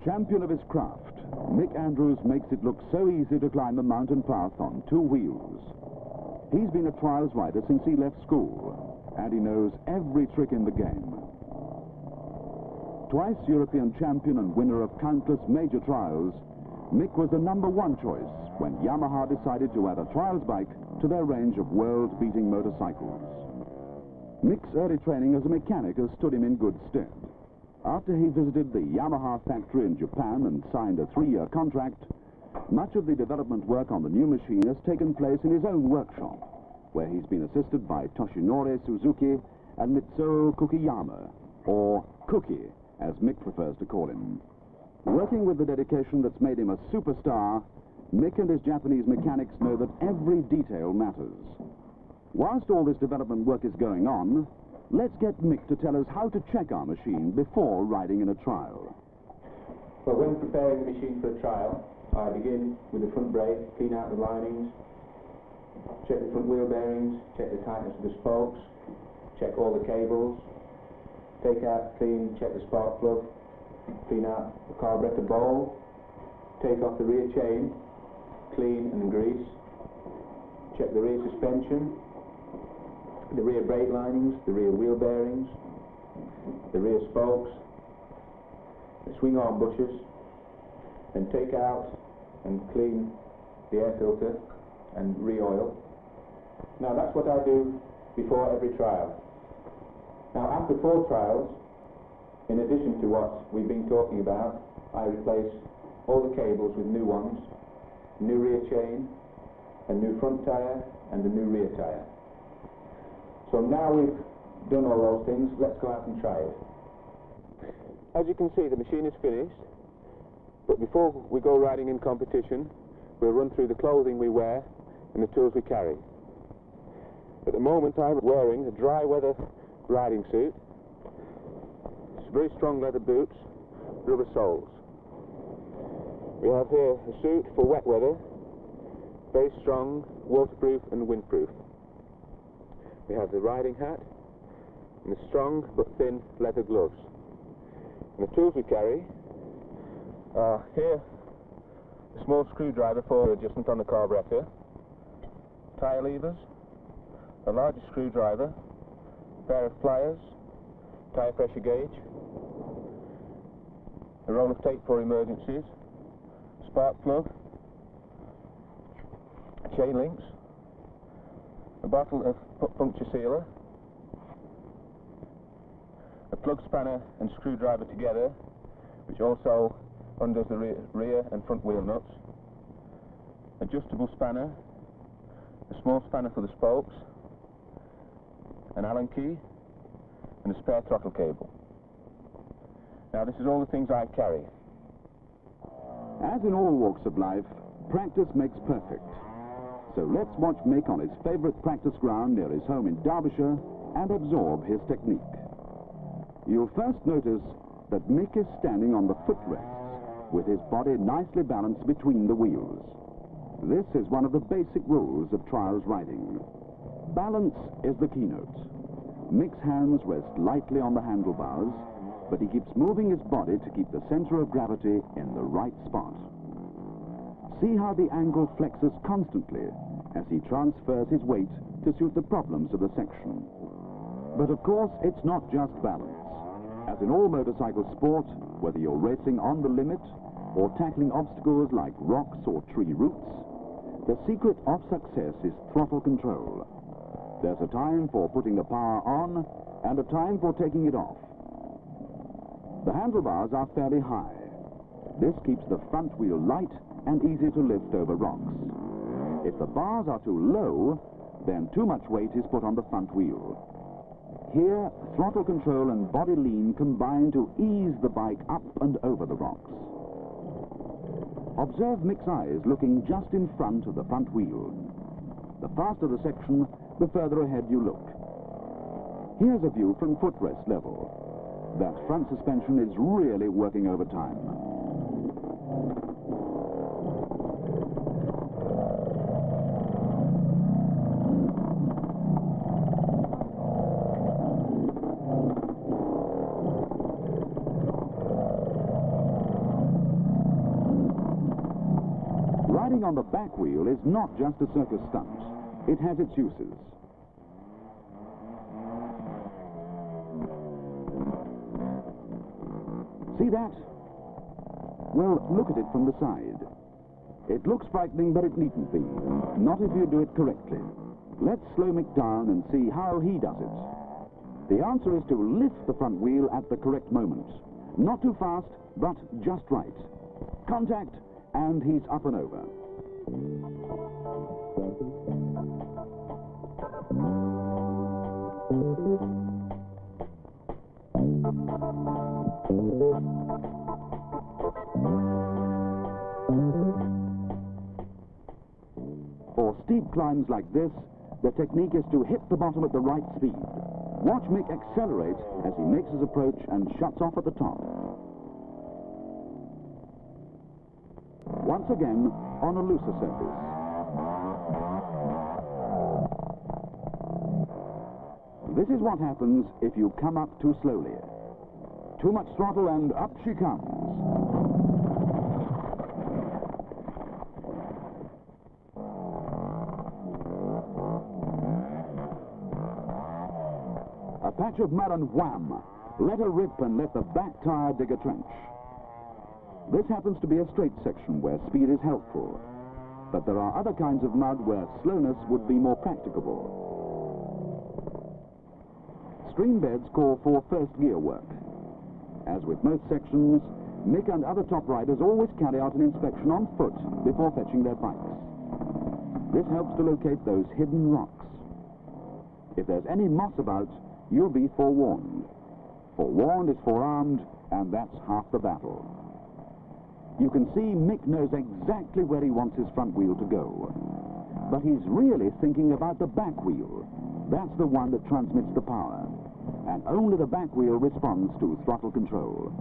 champion of his craft, Mick makes it look so easy to climb a mountain path on two wheels. He's been a trials rider since he left school, and he knows every trick in the game. Twice European champion and winner of countless major trials, Mick was the #1 choice when Yamaha decided to add a trials bike to their range of world-beating motorcycles. Mick's early training as a mechanic has stood him in good stead. After he visited the Yamaha factory in Japan and signed a 3-year contract, much of the development work on the new machine has taken place in his own workshop, where he's been assisted by Toshinori Suzuki and Mitsuo Kukiyama, or Cookie, as Mick prefers to call him. Working with the dedication that's made him a superstar, Mick and his Japanese mechanics know that every detail matters. Whilst all this development work is going on, let's get Mick to tell us how to check our machine before riding in a trial. Well, when preparing the machine for a trial, I begin with the front brake, clean out the linings, check the front wheel bearings, check the tightness of the spokes, check all the cables, take out, clean, check the spark plug, clean out the carburetor bowl, take off the rear chain, clean and grease, check the rear suspension, the rear brake linings, the rear wheel bearings, the rear spokes, the swing arm bushes, and take out and clean the air filter and re-oil. Now that's what I do before every trial. Now after 4 trials, in addition to what we've been talking about, I replace all the cables with new ones, new rear chain, a new front tyre and a new rear tyre. So now we've done all those things, let's go out and try it. As you can see, the machine is finished, but before we go riding in competition, we'll run through the clothing we wear and the tools we carry. At the moment I'm wearing a dry weather riding suit, very strong leather boots, rubber soles. We have here a suit for wet weather, very strong, waterproof and windproof. We have the riding hat and the strong but thin leather gloves. And the tools we carry are here a small screwdriver for adjustment on the carburetor, tyre levers, a larger screwdriver, a pair of pliers, tyre pressure gauge, a roll of tape for emergencies, spark plug, chain links, a bottle of puncture sealer, a plug spanner and screwdriver together, which also undoes the rear and front wheel nuts, adjustable spanner, a small spanner for the spokes, an Allen key, and a spare throttle cable. Now this is all the things I carry. As in all walks of life, practice makes perfect. So let's watch Mick on his favourite practice ground near his home in Derbyshire and absorb his technique. You'll first notice that Mick is standing on the footrests with his body nicely balanced between the wheels. This is one of the basic rules of trials riding. Balance is the keynote. Mick's hands rest lightly on the handlebars, but he keeps moving his body to keep the center of gravity in the right spot. See how the angle flexes constantly as he transfers his weight to suit the problems of the section. But of course, it's not just balance. As in all motorcycle sport, whether you're racing on the limit or tackling obstacles like rocks or tree roots, the secret of success is throttle control. There's a time for putting the power on and a time for taking it off. The handlebars are fairly high. This keeps the front wheel light and easy to lift over rocks. If the bars are too low, then too much weight is put on the front wheel. Here, throttle control and body lean combine to ease the bike up and over the rocks. Observe Mick's eyes looking just in front of the front wheel. The faster the section, the further ahead you look. Here's a view from footrest level. That front suspension is really working overtime. Spinning on the back wheel is not just a circus stunt. It has its uses. See that? Well, look at it from the side. It looks frightening, but it needn't be. Not if you do it correctly. Let's slow Mick down and see how he does it. The answer is to lift the front wheel at the correct moment. Not too fast, but just right. Contact, and he's up and over. For steep climbs like this, the technique is to hit the bottom at the right speed. Watch Mick accelerate as he makes his approach and shuts off at the top. Once again, on a looser surface. This is what happens if you come up too slowly. Too much throttle and up she comes. A patch of mud and wham! Let her rip and let the back tire dig a trench. This happens to be a straight section where speed is helpful. But there are other kinds of mud where slowness would be more practicable. Stream beds call for first gear work. As with most sections, Mick and other top riders always carry out an inspection on foot before fetching their bikes. This helps to locate those hidden rocks. If there's any moss about, you'll be forewarned. Forewarned is forearmed, and that's half the battle. You can see Mick knows exactly where he wants his front wheel to go. But he's really thinking about the back wheel. That's the one that transmits the power. And only the back wheel responds to throttle control.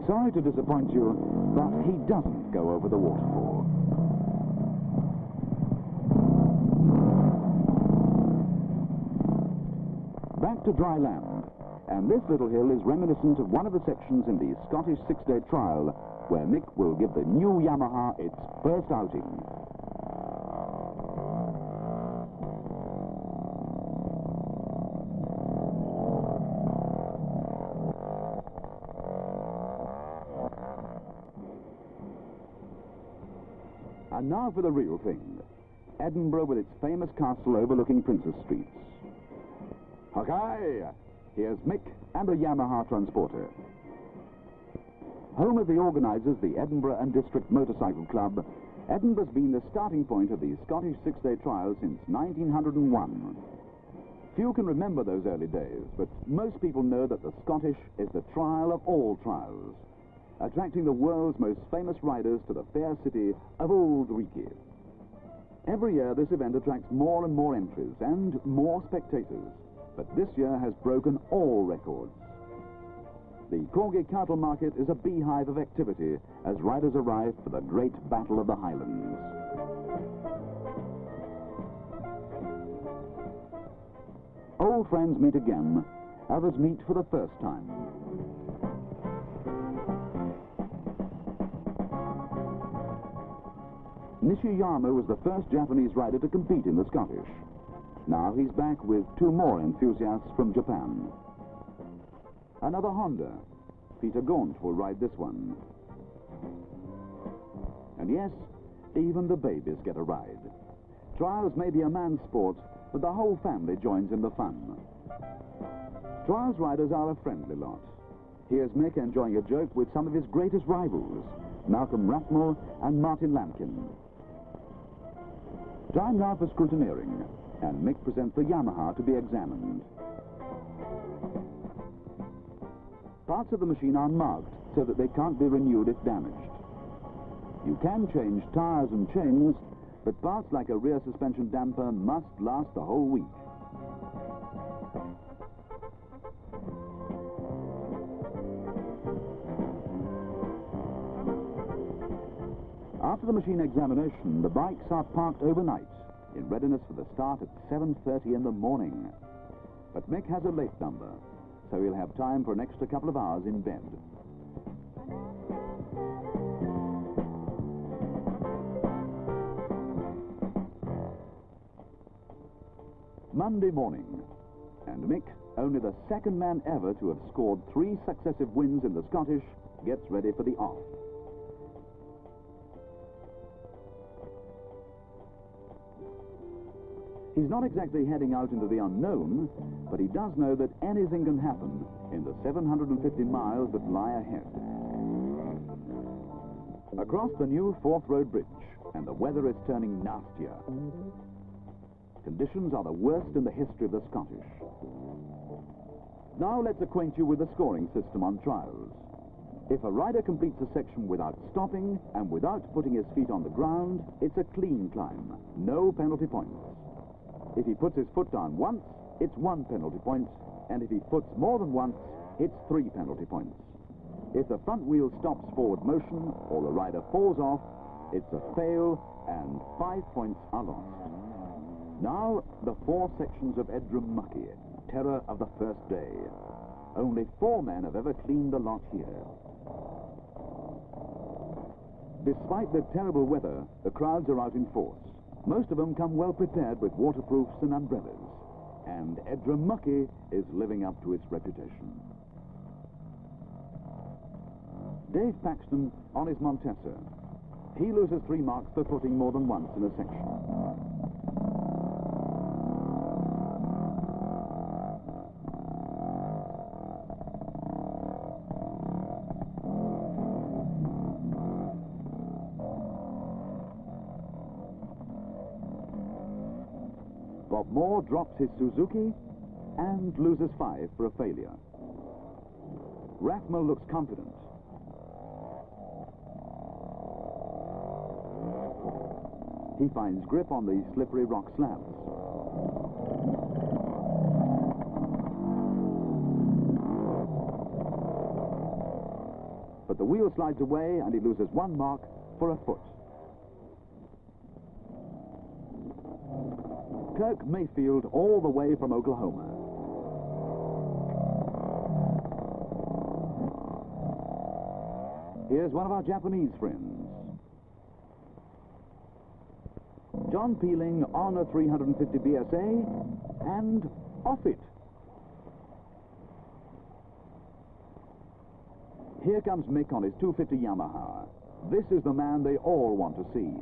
Sorry to disappoint you, but he doesn't go over the waterfall. Back to dry land, and this little hill is reminiscent of one of the sections in the Scottish six-day trial where Mick will give the new Yamaha its first outing. And now for the real thing. Edinburgh with its famous castle overlooking Princes Streets. Okay, here's Mick and a Yamaha transporter. Home of the organisers, the Edinburgh and District Motorcycle Club, Edinburgh's been the starting point of the Scottish six-day trial since 1901. Few can remember those early days, but most people know that the Scottish is the trial of all trials, attracting the world's most famous riders to the fair city of Old Reekie. Every year this event attracts more and more entries and more spectators, but this year has broken all records. The Corgi cattle market is a beehive of activity as riders arrive for the great Battle of the Highlands. Old friends meet again, others meet for the first time. Nishiyama was the first Japanese rider to compete in the Scottish. Now he's back with two more enthusiasts from Japan. Another Honda. Peter Gaunt will ride this one. And yes, even the babies get a ride. Trials may be a man's sport, but the whole family joins in the fun. Trials riders are a friendly lot. Here's Mick enjoying a joke with some of his greatest rivals, Malcolm Rathmell and Martin Lampkin. Time now for scrutineering, and Mick presents the Yamaha to be examined. Parts of the machine are marked so that they can't be renewed if damaged. You can change tires and chains, but parts like a rear suspension damper must last the whole week. After the machine examination, the bikes are parked overnight in readiness for the start at 7:30 in the morning. But Mick has a late number, so he'll have time for an extra couple of hours in bed. Monday morning, and Mick, only the second man ever to have scored 3 successive wins in the Scottish, gets ready for the off. He's not exactly heading out into the unknown, but he does know that anything can happen in the 750 miles that lie ahead. Across the new Forth Road Bridge, and the weather is turning nastier. Conditions are the worst in the history of the Scottish. Now let's acquaint you with the scoring system on trials. If a rider completes a section without stopping and without putting his feet on the ground, it's a clean climb, no penalty points. If he puts his foot down once, it's 1 penalty point, and if he puts more than once, it's 3 penalty points. If the front wheel stops forward motion or the rider falls off, it's a fail and 5 points are lost. Now, the 4 sections of Edrum-Mucky, terror of the first day. Only 4 men have ever cleaned the lot here. Despite the terrible weather, the crowds are out in force. Most of them come well prepared with waterproofs and umbrellas, and Edrum-Mucky is living up to its reputation. Dave Paxton on his Montesa. He loses 3 marks for putting more than once in a section. Bob Moore drops his Suzuki and loses 5 for a failure. Rathmel looks confident. He finds grip on the slippery rock slabs. But the wheel slides away and he loses 1 mark for a foot. Kirk Mayfield all the way from Oklahoma. Here's one of our Japanese friends. John Peeling on a 350 BSA and off it. Here comes Mick on his 250 Yamaha. This is the man they all want to see.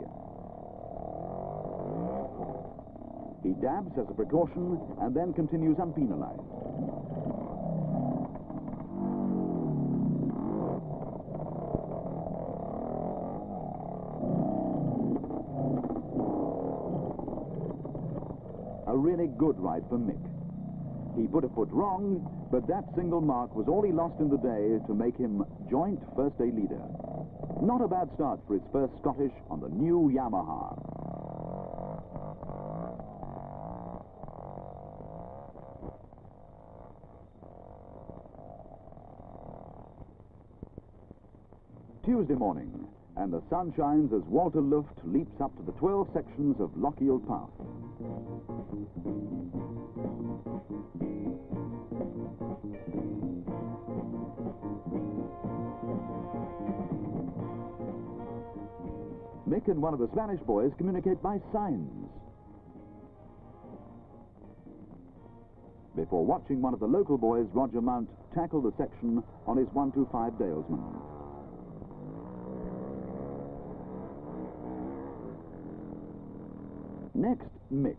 He dabs as a precaution and then continues unpenalized. A really good ride for Mick. He put a foot wrong, but that single mark was all he lost in the day to make him joint first-day leader. Not a bad start for his first Scottish on the new Yamaha. Tuesday morning, and the sun shines as Walter Luft leaps up to the 12 sections of Lochiel Path. Mick and one of the Spanish boys communicate by signs. Before watching one of the local boys, Roger Mount, tackle the section on his 125 Dalesman. Next, Mick.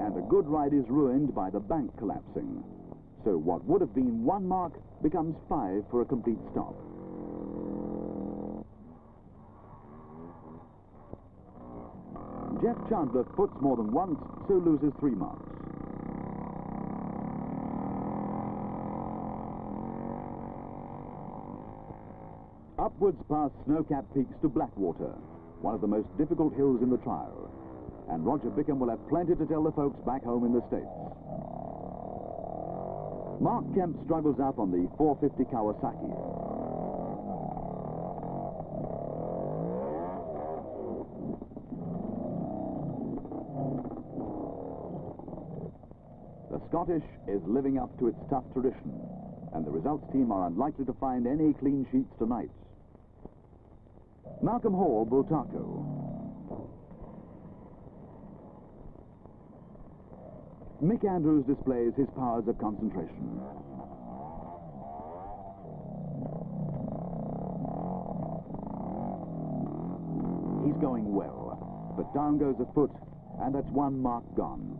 And a good ride is ruined by the bank collapsing. So what would have been 1 mark becomes 5 for a complete stop. Jeff Chandler foots more than once, so loses 3 marks. Upwards past snow-capped peaks to Blackwater, one of the most difficult hills in the trial. And Roger Bickham will have plenty to tell the folks back home in the States. Mark Kemp struggles up on the 450 Kawasaki. The Scottish is living up to its tough tradition, and the results team are unlikely to find any clean sheets tonight. Malcolm Hall, Bultaco. Mick Andrews displays his powers of concentration. He's going well, but down goes a foot, and that's one mark gone.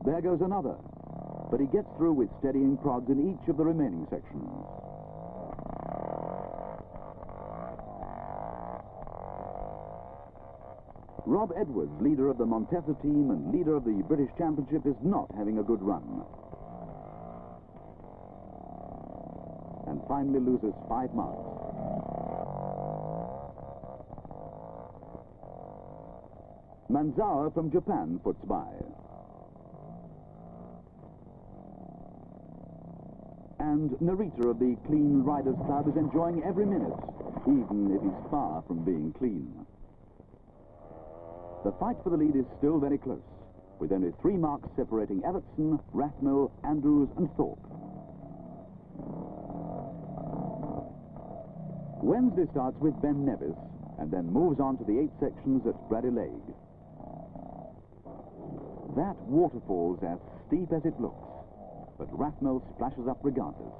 There goes another, but he gets through with steadying prods in each of the remaining sections. Rob Edwards, leader of the Montesa team and leader of the British Championship, is not having a good run. And finally loses 5 marks. Manzawa from Japan puts by. And Narita of the Clean Riders Club is enjoying every minute, even if he's far from being clean. The fight for the lead is still very close, with only 3 marks separating Evertson, Rathmell, Andrews and Thorpe. Wednesday starts with Ben Nevis and then moves on to the 8 sections at Braddy Lake. That waterfall's as steep as it looks, but Rathmell splashes up regardless.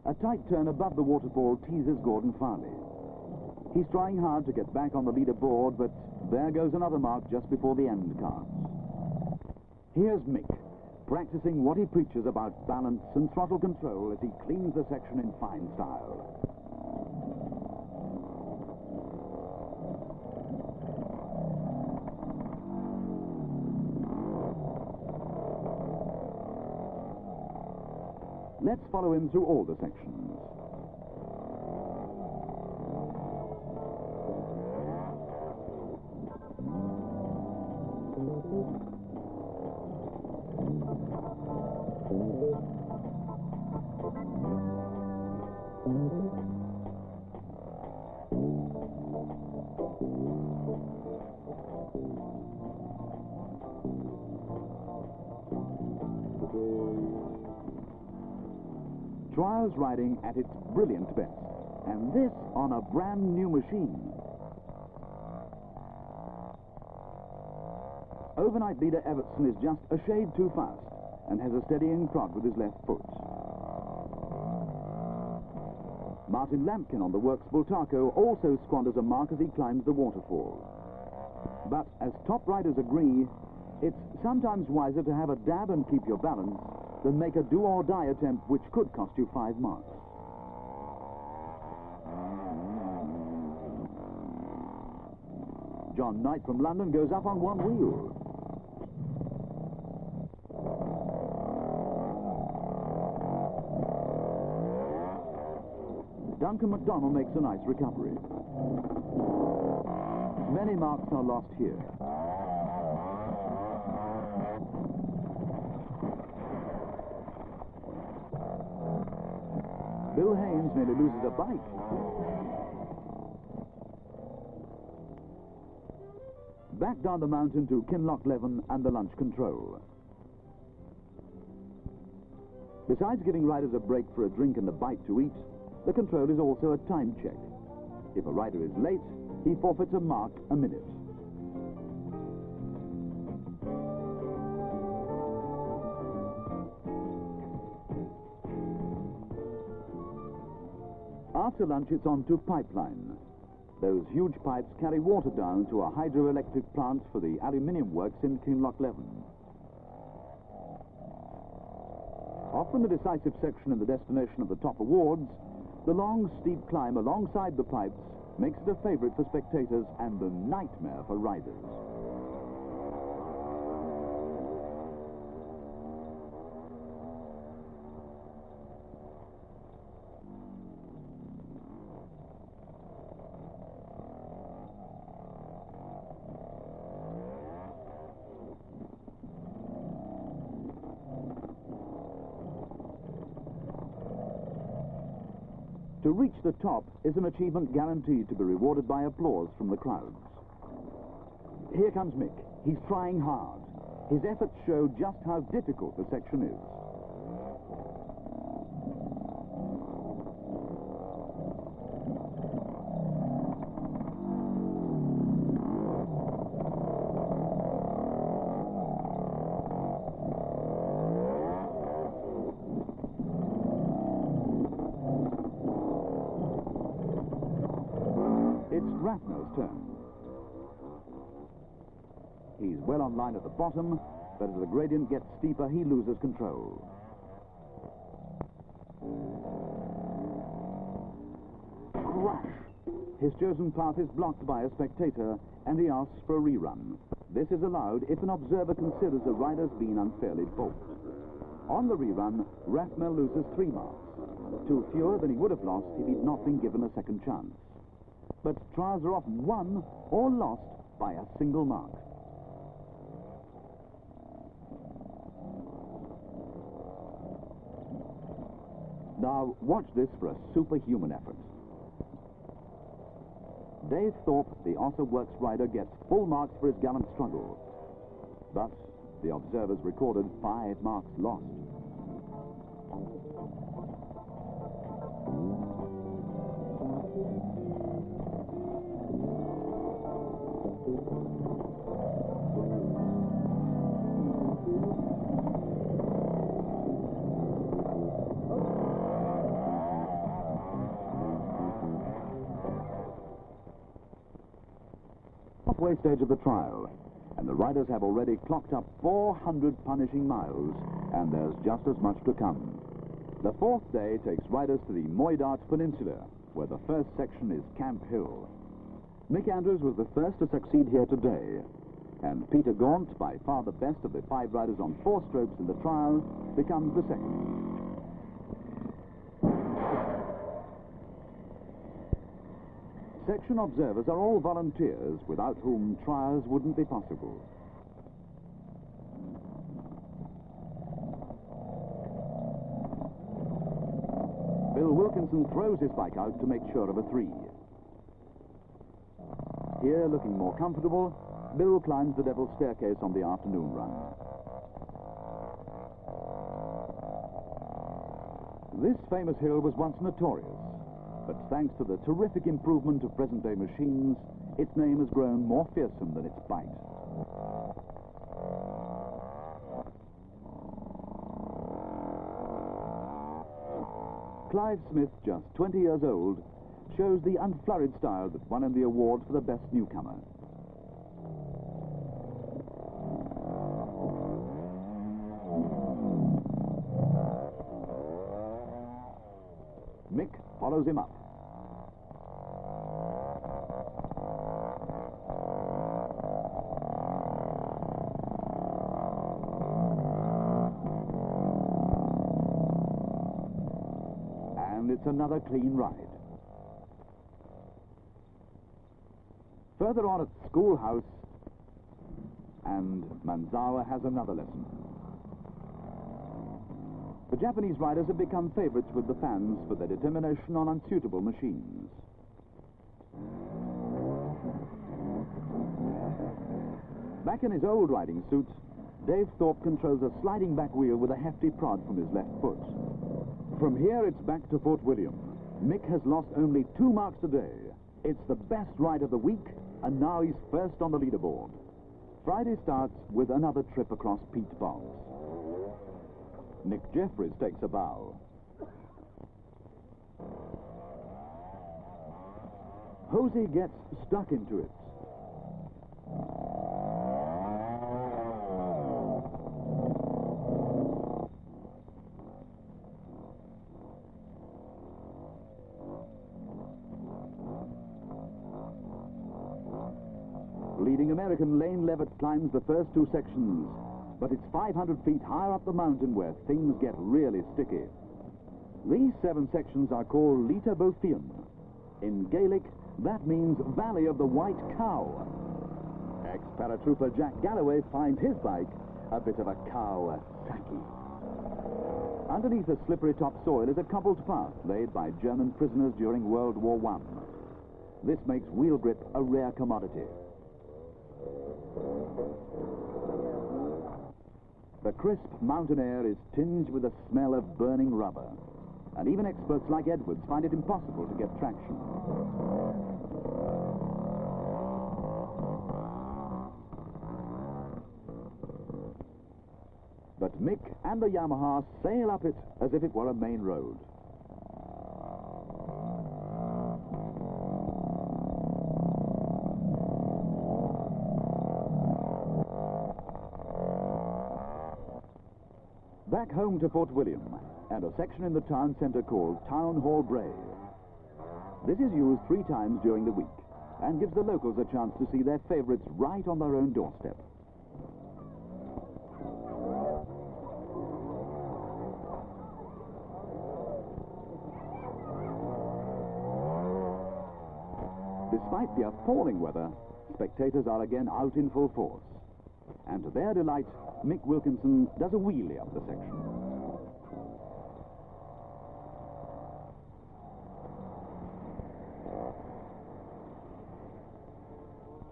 A tight turn above the waterfall teases Gordon Farley. He's trying hard to get back on the leaderboard, but there goes another mark just before the end cards. Here's Mick, practicing what he preaches about balance and throttle control as he cleans the section in fine style. Let's follow him through all the sections. Trials riding at its brilliant best, and this on a brand new machine. Overnight leader Evertson is just a shade too fast and has a steadying prod with his left foot. Martin Lampkin on the Works Bultaco also squanders a mark as he climbs the waterfall. But as top riders agree, it's sometimes wiser to have a dab and keep your balance than make a do-or-die attempt which could cost you 5 marks. John Knight from London goes up on one wheel. Duncan MacDonald makes a nice recovery. Many marks are lost here. Bill Haynes nearly loses a bike. Back down the mountain to Kinlochleven and the lunch control. Besides giving riders a break for a drink and a bite to eat, the control is also a time check. If a rider is late, he forfeits a mark a minute. After lunch, it's on to pipeline. Those huge pipes carry water down to a hydroelectric plant for the aluminium works in Kinlochleven. Often the decisive section in the destination of the top awards, the long, steep climb alongside the pipes makes it a favorite for spectators and a nightmare for riders. To reach the top is an achievement guaranteed to be rewarded by applause from the crowds. Here comes Mick. He's trying hard. His efforts show just how difficult the section is. It's Rafner's turn. He's well on line at the bottom, but as the gradient gets steeper, he loses control. Crash! His chosen path is blocked by a spectator, and he asks for a rerun. This is allowed if an observer considers the rider's been unfairly balked. On the rerun, Rafner loses 3 marks, 2 fewer than he would have lost if he'd not been given a second chance. But trials are often won or lost by a single mark. Now, watch this for a superhuman effort. Dave Thorpe, the Ossa Works rider, gets full marks for his gallant struggle. But the observers recorded 5 marks lost. Halfway stage of the trial, and the riders have already clocked up 400 punishing miles, and there's just as much to come. The 4th day takes riders to the Moydart Peninsula, where the first section is Camp Hill. Mick Andrews was the first to succeed here today, and Peter Gaunt, by far the best of the 5 riders on 4 strokes in the trial, becomes the second. Section observers are all volunteers, without whom trials wouldn't be possible. Bill Wilkinson throws his bike out to make sure of a 3. Here, looking more comfortable, Bill climbs the Devil's Staircase on the afternoon run. This famous hill was once notorious, but thanks to the terrific improvement of present-day machines, its name has grown more fearsome than its bite. Clive Smith, just 20 years old, shows the unflurried style that won him the award for the best newcomer. Mick follows him up. And it's another clean ride. Further on at the schoolhouse, and Manzawa has another lesson. The Japanese riders have become favorites with the fans for their determination on unsuitable machines. Back in his old riding suit, Dave Thorpe controls a sliding back wheel with a hefty prod from his left foot. From here, it's back to Fort William. Mick has lost only 2 marks today. It's the best ride of the week, and now he's first on the leaderboard. Friday starts with another trip across peat bogs. Nick Jeffries takes a bow. Hosey gets stuck into it. Leading American Lane Levitt climbs the first 2 sections, but it's 500 feet higher up the mountain where things get really sticky. These 7 sections are called Lita Bothian. In Gaelic, that means Valley of the White Cow. Ex-paratrooper Jack Galloway finds his bike a bit of a cow tacky. Underneath the slippery topsoil is a cobbled path laid by German prisoners during World War I. This makes wheel grip a rare commodity. The crisp mountain air is tinged with the smell of burning rubber, and even experts like Edwards find it impossible to get traction. But Mick and the Yamaha sail up it as if it were a main road. Back home to Fort William, and a section in the town centre called Town Hall Bray. This is used 3 times during the week, and gives the locals a chance to see their favourites right on their own doorstep. Despite the appalling weather, spectators are again out in full force. And to their delight, Mick Wilkinson does a wheelie up the section.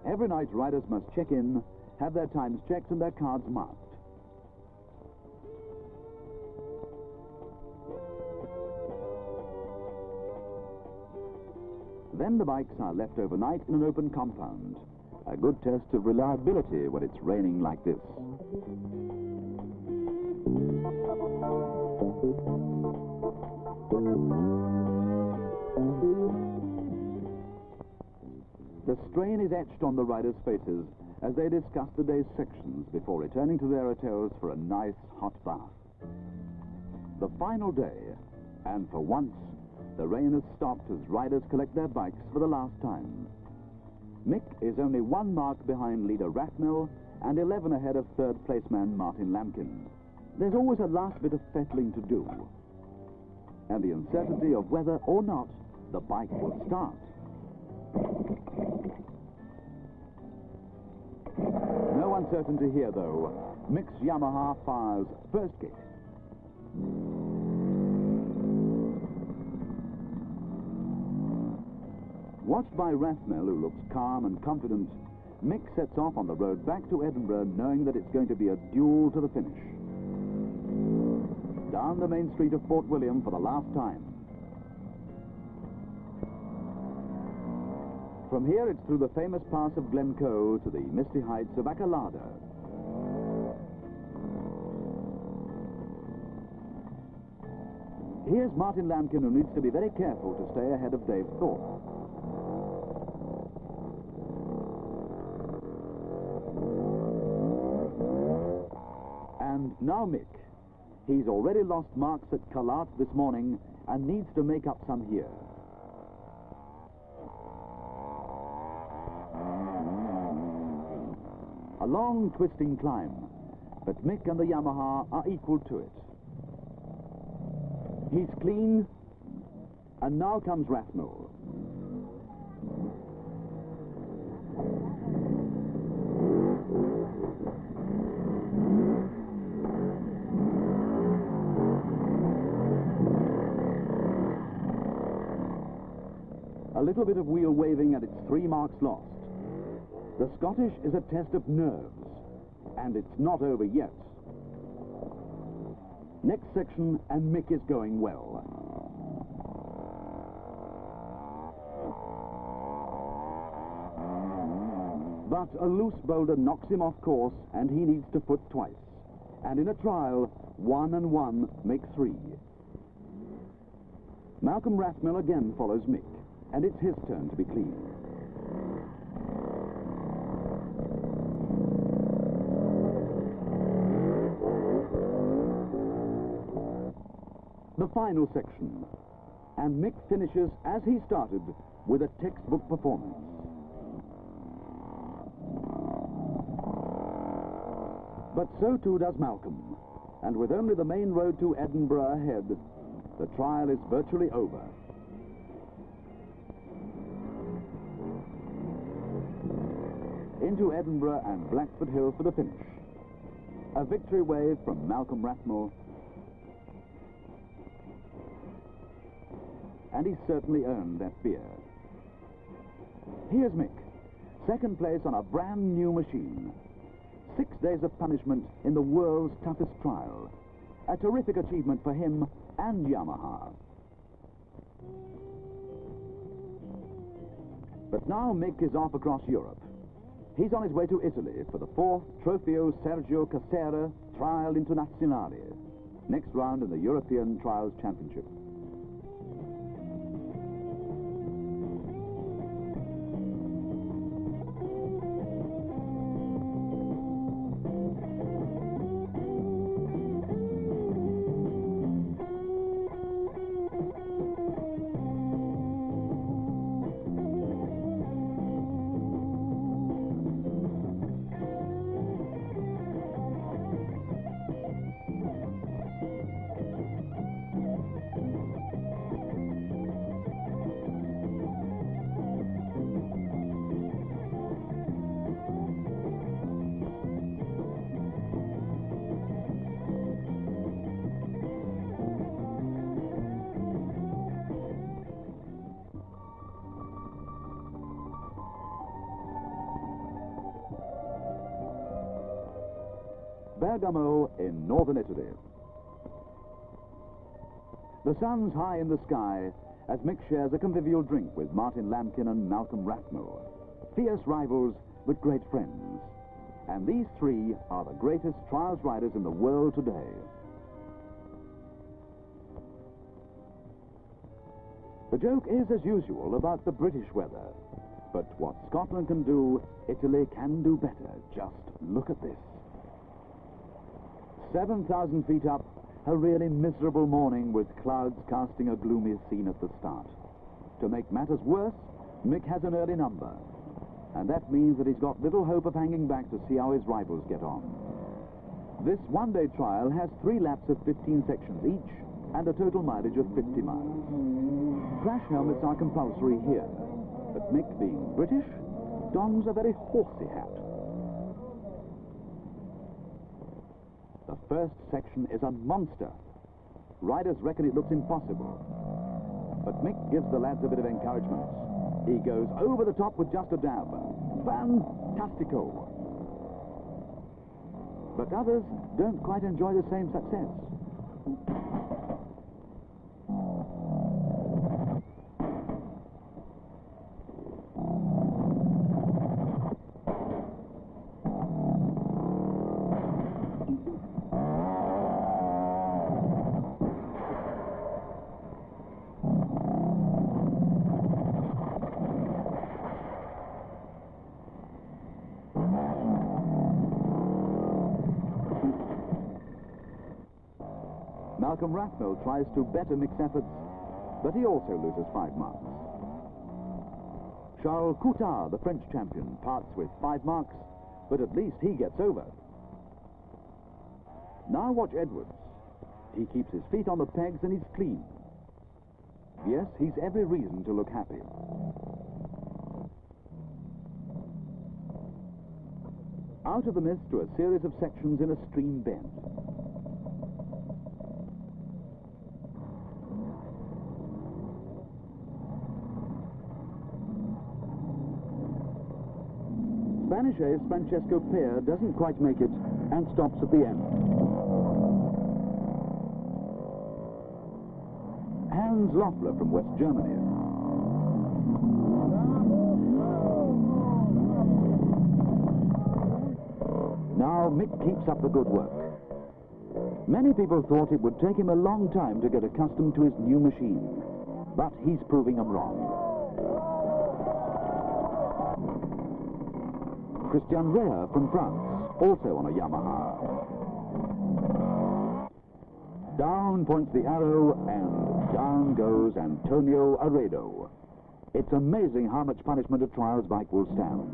Every night, riders must check in, have their times checked and their cards marked. Then the bikes are left overnight in an open compound. A good test of reliability when it's raining like this. The strain is etched on the riders' faces as they discuss the day's sections before returning to their hotels for a nice hot bath. The final day, and for once, the rain has stopped as riders collect their bikes for the last time. Mick is only 1 mark behind leader Rathmell and 11 ahead of third placeman Martin Lamkin. There's always a last bit of fettling to do, and the uncertainty of whether or not the bike will start. No uncertainty here, though. Mick's Yamaha fires first kick. Watched by Rathmell, who looks calm and confident, Mick sets off on the road back to Edinburgh, knowing that it's going to be a duel to the finish. Down the main street of Fort William for the last time. From here, it's through the famous pass of Glencoe to the misty heights of Accolade. Here's Martin Lamkin, who needs to be very careful to stay ahead of Dave Thorpe. And now Mick. He's already lost marks at Calart this morning and needs to make up some here. A long, twisting climb, but Mick and the Yamaha are equal to it. He's clean, and now comes Rathmell. A little bit of wheel waving and it's 3 marks lost. The Scottish is a test of nerves, and it's not over yet. Next section, and Mick is going well. But a loose boulder knocks him off course, and he needs to foot twice. And in a trial, 1 and 1 make 3. Malcolm Rathmell again follows Mick, and it's his turn to be clean. The final section, and Mick finishes as he started with a textbook performance. But so too does Malcolm, and with only the main road to Edinburgh ahead, the trial is virtually over. Into Edinburgh and Blackford Hill for the finish. A victory wave from Malcolm Rathmell, and he's certainly earned that fear. Here's Mick, second place on a brand new machine. 6 days of punishment in the world's toughest trial. A terrific achievement for him and Yamaha. But now Mick is off across Europe. He's on his way to Italy for the 4th Trofeo Sergio Casera Trial Internazionale, next round in the European Trials Championship. Bergamo in northern Italy. The sun's high in the sky as Mick shares a convivial drink with Martin Lamkin and Malcolm Rathmell, fierce rivals but great friends. And these three are the greatest trials riders in the world today. The joke is, as usual, about the British weather. But what Scotland can do, Italy can do better. Just look at this. 7,000 feet up, a really miserable morning with clouds casting a gloomy scene at the start. To make matters worse, Mick has an early number, and that means that he's got little hope of hanging back to see how his rivals get on. This one-day trial has 3 laps of 15 sections each and a total mileage of 50 miles. Crash helmets are compulsory here, but Mick, being British, dons a very horsey hat. The first section is a monster. Riders reckon it looks impossible. But Mick gives the lads a bit of encouragement. He goes over the top with just a dab. Fantastico! But others don't quite enjoy the same success. Malcolm Rathmell tries to better Mick's efforts, but he also loses 5 marks. Charles Coutard, the French champion, parts with 5 marks, but at least he gets over. Now watch Edwards. He keeps his feet on the pegs and he's clean. Yes, he's every reason to look happy. Out of the mist to a series of sections in a stream bend. Spanish ace Francesco Pear doesn't quite make it and stops at the end. Hans Loeffler from West Germany. Now Mick keeps up the good work. Many people thought it would take him a long time to get accustomed to his new machine, but he's proving them wrong. Christian Rea from France, also on a Yamaha. Down points the arrow, and down goes Antonio Aredo. It's amazing how much punishment a trials bike will stand.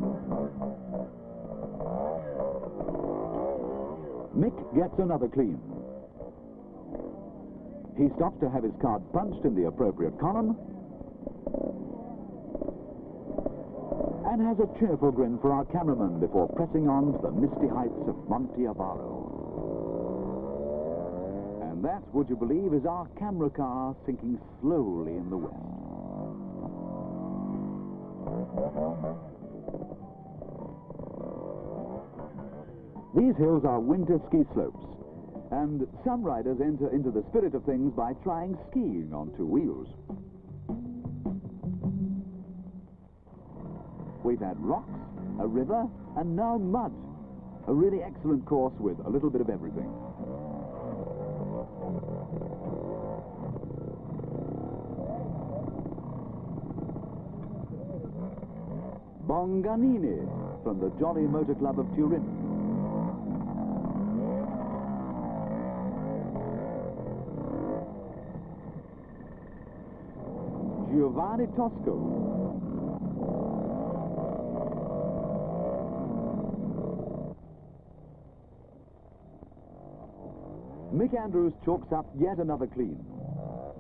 Mick gets another clean. He stops to have his card punched in the appropriate column, and has a cheerful grin for our cameraman before pressing on to the misty heights of Monte Avaro. And And that, would you believe, is our camera car sinking slowly in the west. These hills are winter ski slopes, and some riders enter into the spirit of things by trying skiing on two wheels. We've had rocks, a river, and now mud. A really excellent course with a little bit of everything. Bonganini from the Jolly Motor Club of Turin. Giovanni Tosco. Mick Andrews chalks up yet another clean.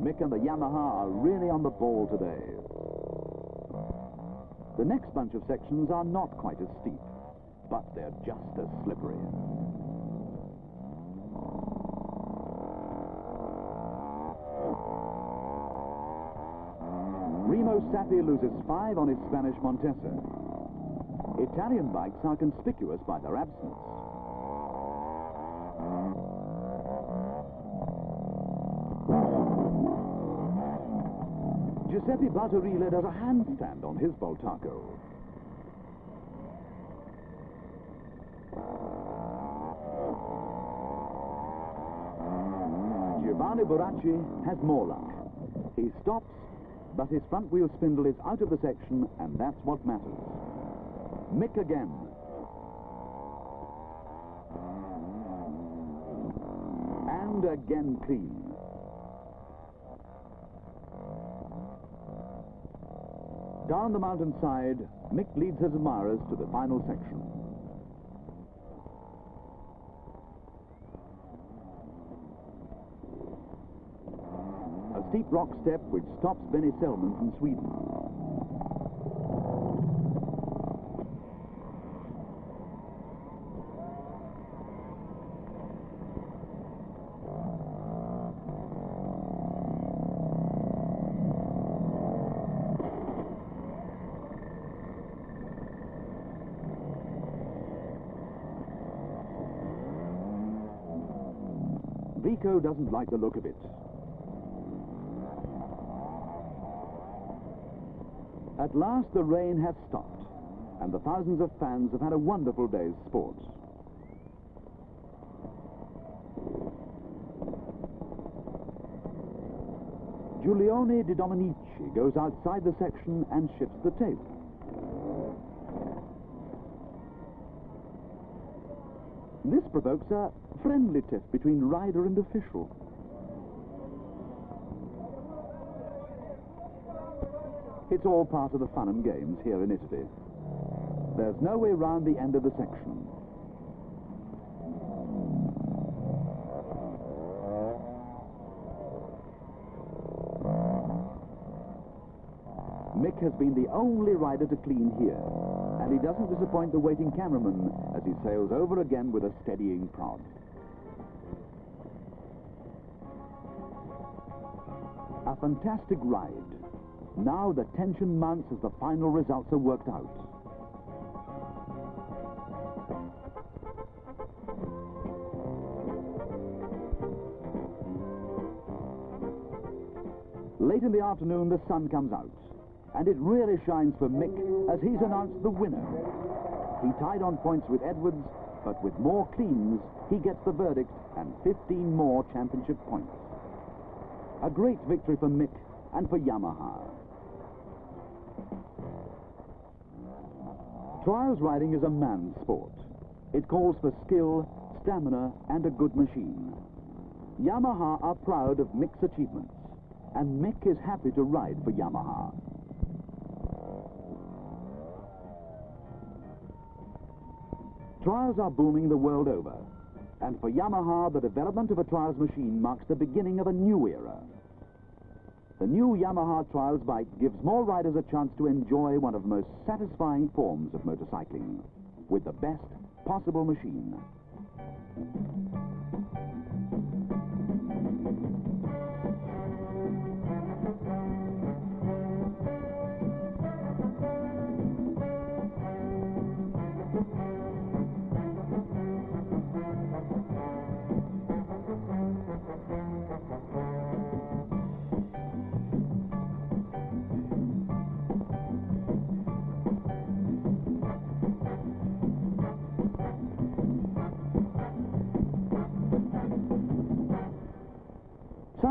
Mick and the Yamaha are really on the ball today. The next bunch of sections are not quite as steep, but they're just as slippery. Remo Sappi loses 5 on his Spanish Montesa. Italian bikes are conspicuous by their absence. Giuseppe Bartorile does a handstand on his Voltaco. Giovanni Boracci has more luck. He stops, but his front wheel spindle is out of the section, and that's what matters. Mick again. And again clean. Down the mountainside, Mick leads his admirers to the final section. A steep rock step which stops Benny Selman from Sweden. Vico doesn't like the look of it. At last the rain has stopped, and the thousands of fans have had a wonderful day's sport. Giulione Di Domenici goes outside the section and shifts the tape. This provokes a friendly tiff between rider and official. It's all part of the fun and games here in Italy. There's no way round the end of the section. Mick has been the only rider to clean here, and he doesn't disappoint the waiting cameraman as he sails over again with a steadying prod. A fantastic ride. Now the tension mounts as the final results are worked out. Late in the afternoon, the sun comes out, and it really shines for Mick as he's announced the winner. He tied on points with Edwards, but with more cleans, he gets the verdict and 15 more championship points. A great victory for Mick and for Yamaha. Trials riding is a man's sport. It calls for skill, stamina, and a good machine. Yamaha are proud of Mick's achievements, and Mick is happy to ride for Yamaha. Trials are booming the world over, and for Yamaha, the development of a trials machine marks the beginning of a new era. The new Yamaha Trials bike gives more riders a chance to enjoy one of the most satisfying forms of motorcycling, with the best possible machine.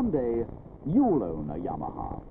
Someday, you'll own a Yamaha.